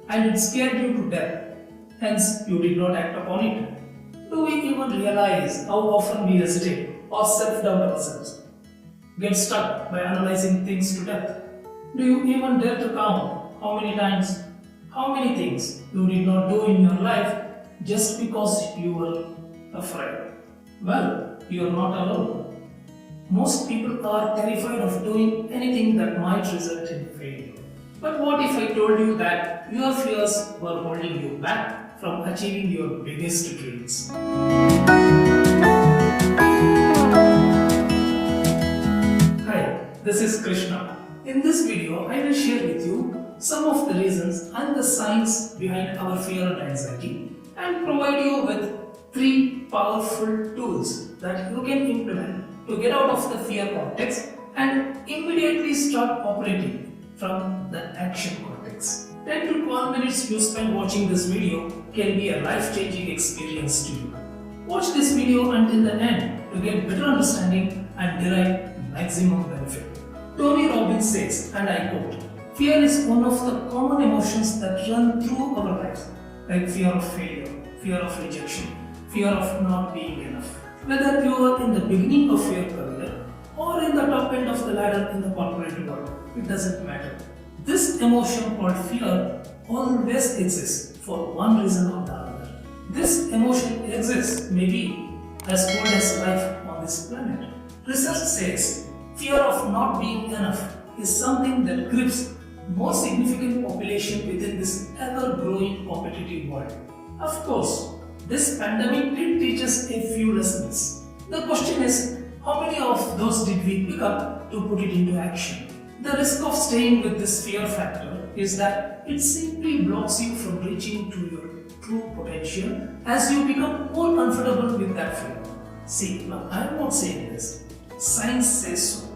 and it scared you to death. Hence, you did not act upon it. Do we even realize how often we hesitate or self-doubt ourselves? Get stuck by analyzing things to death? Do you even dare to count how many times, how many things you did not do in your life just because you were afraid? Well, you are not alone. Most people are terrified of doing anything that might result in failure. But what if I told you that your fears were holding you back from achieving your biggest dreams? Hi, this is Krishna. In this video, I will share with you some of the reasons and the science behind our fear and anxiety and provide you with 3 powerful tools that you can implement to get out of the fear cortex and immediately start operating from the action cortex. 10 to 12 minutes you spend watching this video can be a life-changing experience to you. Watch this video until the end to get better understanding and derive maximum benefit. TonyRobbins says, and I quote, "Fear is one of the common emotions that run through our lives, like fear of failure, fear of rejection, fear of not being enough. Whether you are in the beginning of your career or in the top end of the ladder in the corporate world, it doesn't matter. This emotion called fear always exists for one reason or the other. This emotion exists maybe as old as life on this planet. Research says fear of not being enough is something that grips more significant population within this ever-growing competitive world. Of course, this pandemic did teach us a few lessons. The question is, how many of those did we pick up to put it into action? The risk of staying with this fear factor is that it simply blocks you from reaching to your true potential as you become more comfortable with that fear. See, now I am not saying this. Science says so.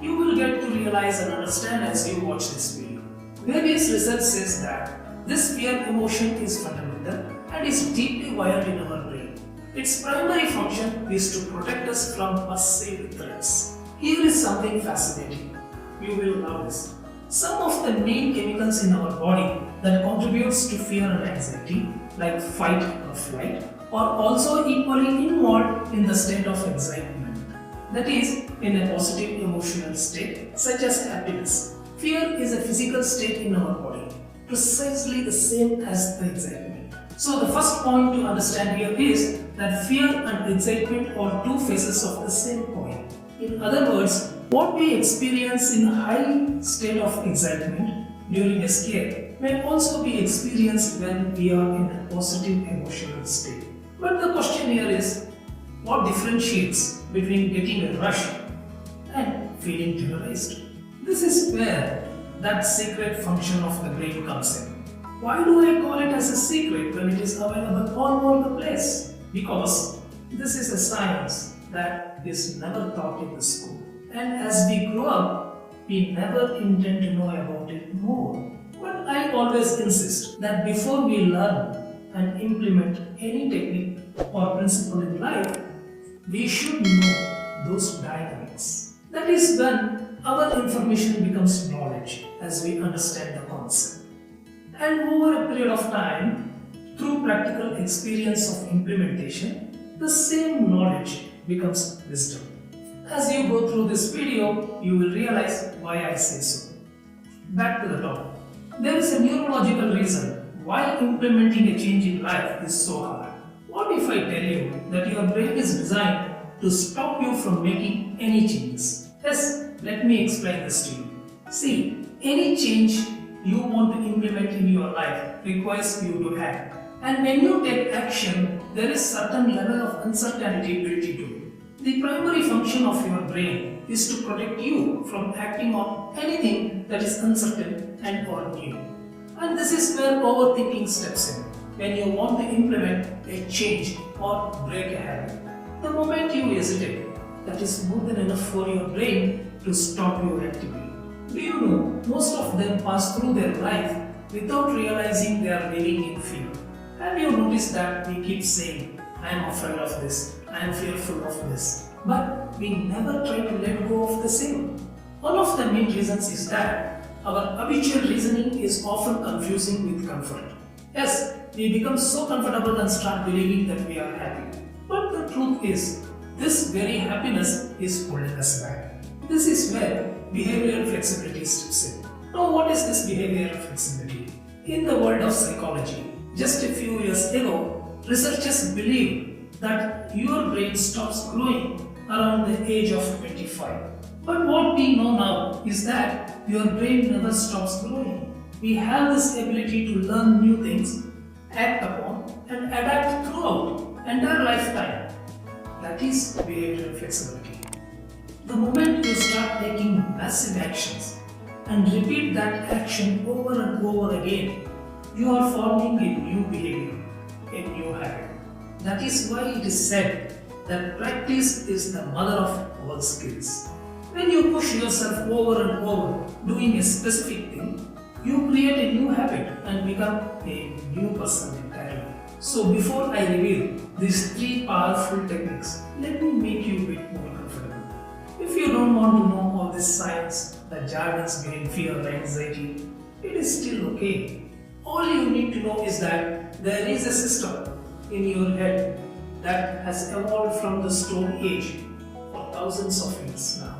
You will get to realize and understand as you watch this video. Various research says that this fear emotion is fundamental and is deeply wired in our brain. Its primary function is to protect us from perceived threats. Here is something fascinating. You will love this. Some of the main chemicals in our body that contributes to fear and anxiety, like fight or flight, are also equally involved in the state of excitement. That is, in a positive emotional state, such as happiness. Fear is a physical state in our body, precisely the same as the excitement. So the first point to understand here is that fear and excitement are two faces of the same coin. In other words, what we experience in high state of excitement during a scare may also be experienced when we are in a positive emotional state. But the question here is, what differentiates between getting a rush and feeling terrorized? This is where that secret function of the brain comes in. Why do I call it as a secret when it is available all over the place? Because this is a science that is never taught in the school. And as we grow up, we never intend to know about it more. But I always insist that before we learn and implement any technique or principle in life, we should know those dynamics. That is when our information becomes knowledge as we understand the concept. And over a period of time, through practical experience of implementation, the same knowledge becomes wisdom. As you go through this video, you will realize why I say so. Back to the topic. There is a neurological reason why implementing a change in life is so hard. What if I tell you that your brain is designed to stop you from making any changes? Yes, let me explain this to you. See, any change you want to implement in your life requires you to act. And when you take action, there is certain level of uncertainty built into it. The primary function of your brain is to protect you from acting on anything that is uncertain and or new. And this is where overthinking steps in. When you want to implement a change or break a habit, the moment you hesitate, that is more than enough for your brain to stop you actively. Do you know, most of them pass through their life without realizing they are living in fear. Have you noticed that we keep saying, I am afraid of this, I am fearful of this, but we never try to let go of the same? One of the main reasons is that our habitual reasoning is often confusing with comfort. Yes, we become so comfortable and start believing that we are happy. But the truth is, this very happiness is holding us back. This is where behavioral flexibility steps in. Now, what is this behavioral flexibility? In the world of psychology, just a few years ago, researchers believed that your brain stops growing around the age of 25. But what we know now is that your brain never stops growing. We have this ability to learn new things, act upon, and adapt throughout entire lifetime. That is behavioral flexibility. The moment you start taking massive actions and repeat that action over and over again, you are forming a new behavior, a new habit. That is why it is said that practice is the mother of all skills. When you push yourself over and over doing a specific thing, you create a new habit and become a new person entirely. So before I reveal these 3 powerful techniques, let me make you a bit more comfortable. If you don't want to know all this science, the jargons behind fear and anxiety, it is still okay. All you need to know is that there is a system in your head that has evolved from the stone age for thousands of years now.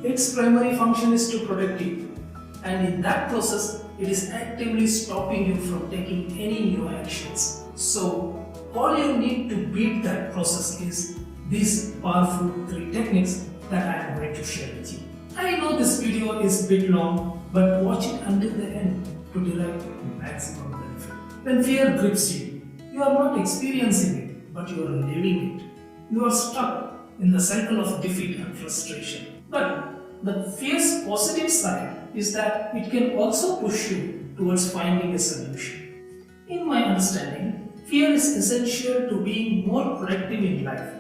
Its primary function is to protect you, and in that process, it is actively stopping you from taking any new actions. So, all you need to beat that process is these powerful 3 techniques that I am going to share with you. I know this video is a bit long, but watch it until the end to derive maximum benefit. When fear grips you, you are not experiencing it, but you are living it. You are stuck in the cycle of defeat and frustration. But the fear's positive side is that it can also push you towards finding a solution. In my understanding, fear is essential to being more productive in life,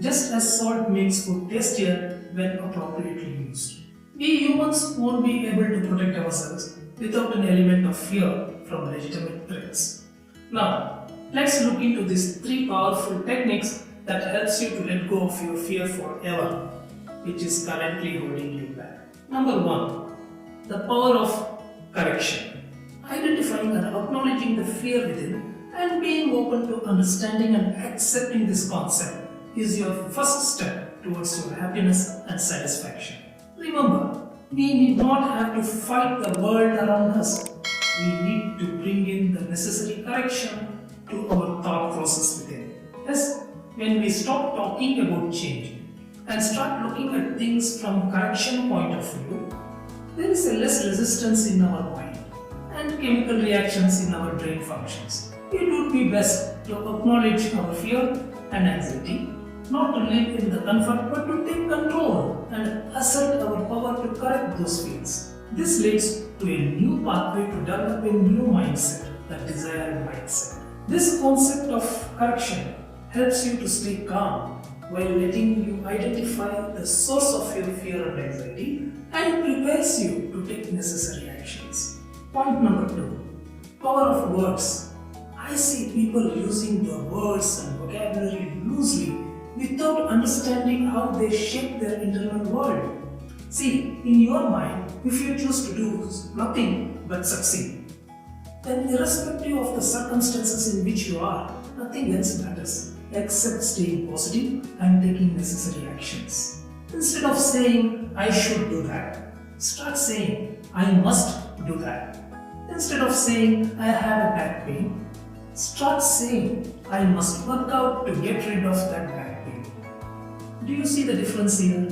just as salt makes food tastier when appropriately used. We humans won't be able to protect ourselves without an element of fear from legitimate threats. Now, let's look into these 3 powerful techniques that helps you to let go of your fear forever, which is currently holding you back. Number 1. The power of correction. Identifying and acknowledging the fear within and being open to understanding and accepting this concept is your first step towards your happiness and satisfaction. Remember, we need not have to fight the world around us. We need to bring in the necessary correction to our thought process within. Yes, when we stop talking about change and start looking at things from correction point of view, there is a less resistance in our mind and chemical reactions in our brain functions. It would be best to acknowledge our fear and anxiety, not to live in the comfort but to take control and assert our power to correct those fears. This leads to a new pathway to develop a new mindset, the desired mindset. This concept of correction helps you to stay calm while letting you identify the source of your fear and anxiety and prepares you to take necessary actions. Point number 2. Power of words. I see people using the words and vocabulary loosely without understanding how they shape their internal world. See, in your mind, if you choose to do nothing but succeed, then irrespective of the circumstances in which you are, nothing else matters except staying positive and taking necessary actions. Instead of saying, I should do that, start saying, I must do that. Instead of saying, I have a back pain, start saying, I must work out to get rid of that back pain. Do you see the difference here?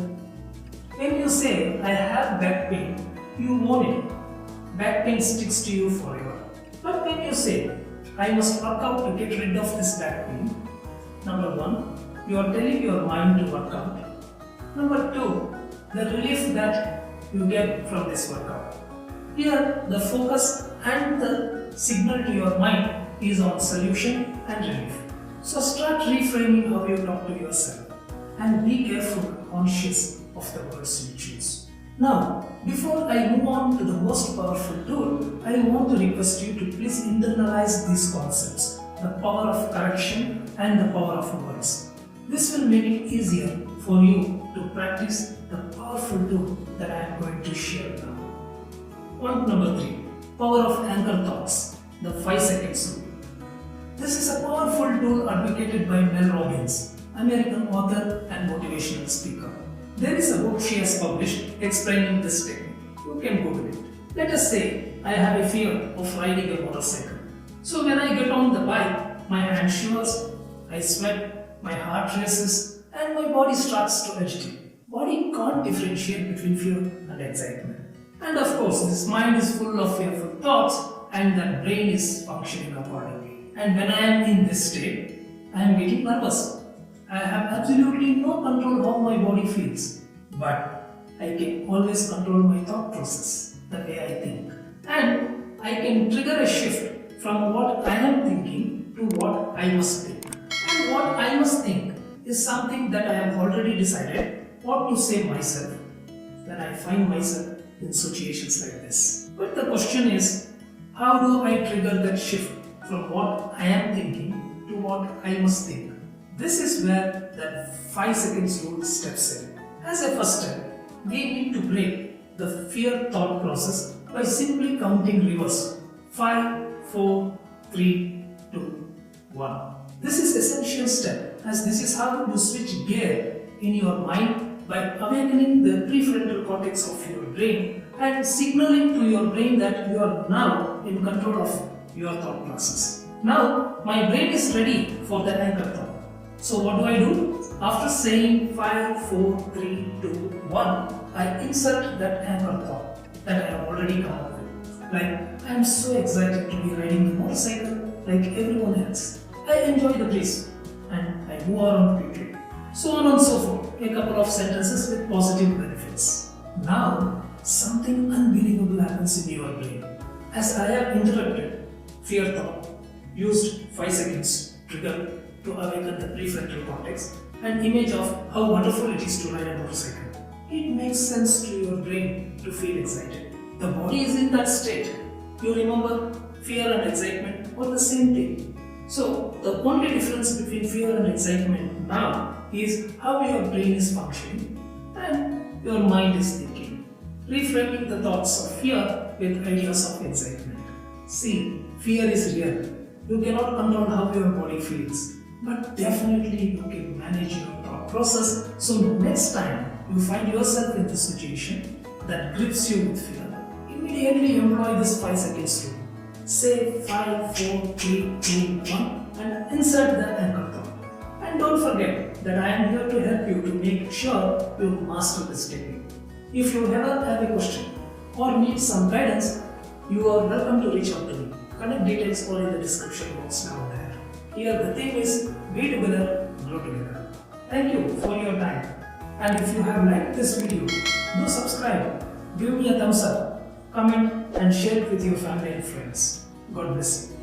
When you say, I have back pain, you want it. Back pain sticks to you forever. But when you say, I must work out to get rid of this back pain, number 1, you are telling your mind to work out. Number 2, the relief that you get from this workout. Here, the focus and the signal to your mind is on solution and relief. So start reframing how you talk to yourself and be careful, conscious of the words you choose. Now, before I move on to the most powerful tool, I want to request you to please internalize these concepts, the power of correction and the power of words. This will make it easier for you to practice the powerful tool that I am going to share now. Point number 3. Power of anchor thoughts. The 5 seconds rule. This is a powerful tool advocated by Neurological Reason, American author and motivational speaker. There is a book she has published explaining this technique. You can Google it. Let us say I have a fear of riding a motorcycle. So when I get on the bike, my hand shivers, I sweat, my heart races, and my body starts to agitate. Body can't differentiate between fear and excitement. And of course, this mind is full of fearful thoughts and the brain is functioning accordingly. And when I am in this state, I am getting nervous. I have absolutely no control how my body feels. But I can always control my thought process, the way I think. And I can trigger a shift from what I am thinking to what I must think. And what I must think is something that I have already decided what to say myself when I find myself in situations like this. But the question is, how do I trigger that shift from what I am thinking to what I must think? This is where the 5 seconds rule steps in. As a first step, we need to break the fear thought process by simply counting reverse. 5, 4, 3, 2, 1. This is essential step as this is how you switch gear in your mind by awakening the prefrontal cortex of your brain and signaling to your brain that you are now in control of your thought process. Now, my brain is ready for the anchor thought. So what do? After saying 5, 4, 3, 2, 1, I insert that anchor thought that I have already come up with. Like, I am so excited to be riding the motorcycle like everyone else. I enjoy the breeze and I move around quickly. So on and so forth. A couple of sentences with positive benefits. Now, something unbelievable happens in your brain. As I have interrupted fear thought, used 5 seconds trigger to awaken the prefrontal cortex, an image of how wonderful it is to ride a motorcycle. It makes sense to your brain to feel excited. The body is in that state. You remember, fear and excitement are the same thing. So, the only difference between fear and excitement now is how your brain is functioning and your mind is thinking, reframing the thoughts of fear with ideas of excitement. See, fear is real. You cannot control how your body feels, but definitely you can manage your thought process. So next time you find yourself in this situation that grips you with fear, immediately employ this 5 seconds rule. Say 5, 4, 3, 2, 1 and insert the anchor thought. And don't forget that I am here to help you to make sure you master this technique. If you ever have a question or need some guidance, you are welcome to reach out to me. Contact details are in the description box down there. Here the theme is be together, grow together. Thank you for your time. And if you have liked this video, do subscribe, give me a thumbs up, comment and share it with your family and friends. God bless you.